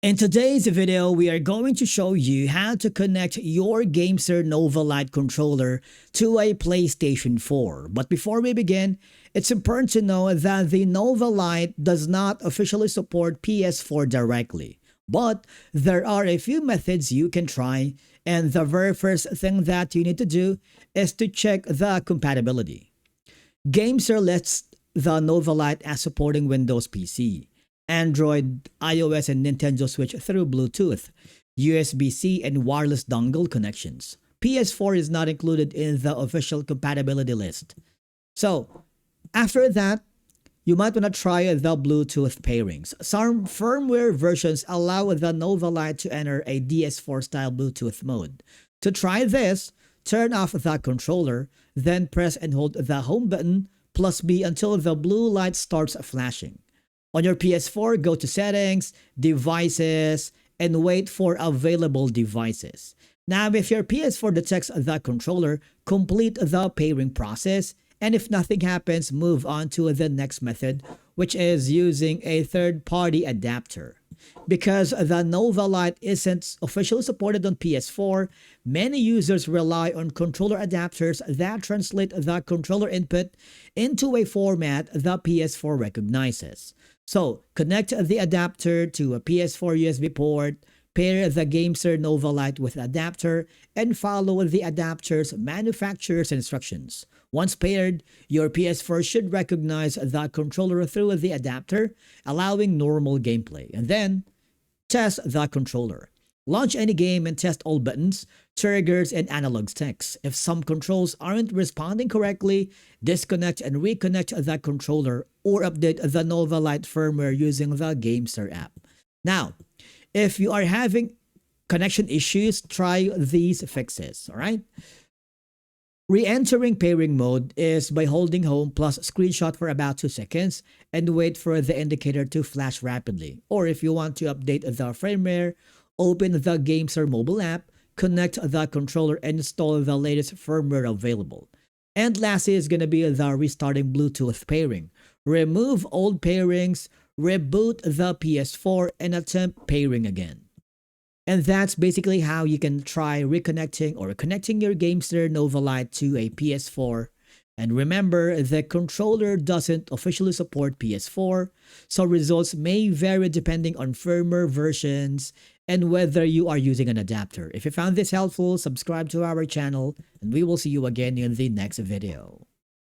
In today's video, we are going to show you how to connect your GameSir Nova Lite controller to a PlayStation 4. But before we begin, it's important to know that the Nova Lite does not officially support PS4 directly. But there are a few methods you can try, and the very first thing that you need to do is to check the compatibility. GameSir lists the Nova Lite as supporting Windows PC, Android, iOS, and Nintendo Switch through Bluetooth, USB-C, and wireless dongle connections. PS4 is not included in the official compatibility list. So, after that, you might want to try the Bluetooth pairings. Some firmware versions allow the Nova Lite to enter a DS4 style Bluetooth mode. To try this, turn off the controller, then press and hold the home button plus B until the blue light starts flashing. On your PS4, go to Settings, Devices, and wait for Available Devices. Now, if your PS4 detects the controller, complete the pairing process, and if nothing happens, move on to the next method, which is using a third-party adapter. Because the Nova Lite isn't officially supported on PS4, many users rely on controller adapters that translate the controller input into a format the PS4 recognizes. So, connect the adapter to a PS4 USB port, pair the GameSir Nova Lite with the adapter, and follow the adapter's manufacturer's instructions. Once paired, your PS4 should recognize the controller through the adapter, allowing normal gameplay. And then, test the controller. Launch any game and test all buttons, triggers, and analog sticks. If some controls aren't responding correctly, disconnect and reconnect the controller or update the Nova Lite firmware using the GameSir app. Now, if you are having connection issues, try these fixes, alright? Re-entering pairing mode is by holding home plus screenshot for about 2 seconds and wait for the indicator to flash rapidly. Or if you want to update the firmware, open the GameSir mobile app, connect the controller, and install the latest firmware available. And lastly is going to be the restarting Bluetooth pairing. Remove old pairings, reboot the PS4, and attempt pairing again. And that's basically how you can try reconnecting or connecting your GameSir Nova Lite to a PS4. And remember, the controller doesn't officially support PS4, so results may vary depending on firmware versions and whether you are using an adapter. If you found this helpful, subscribe to our channel, and we will see you again in the next video.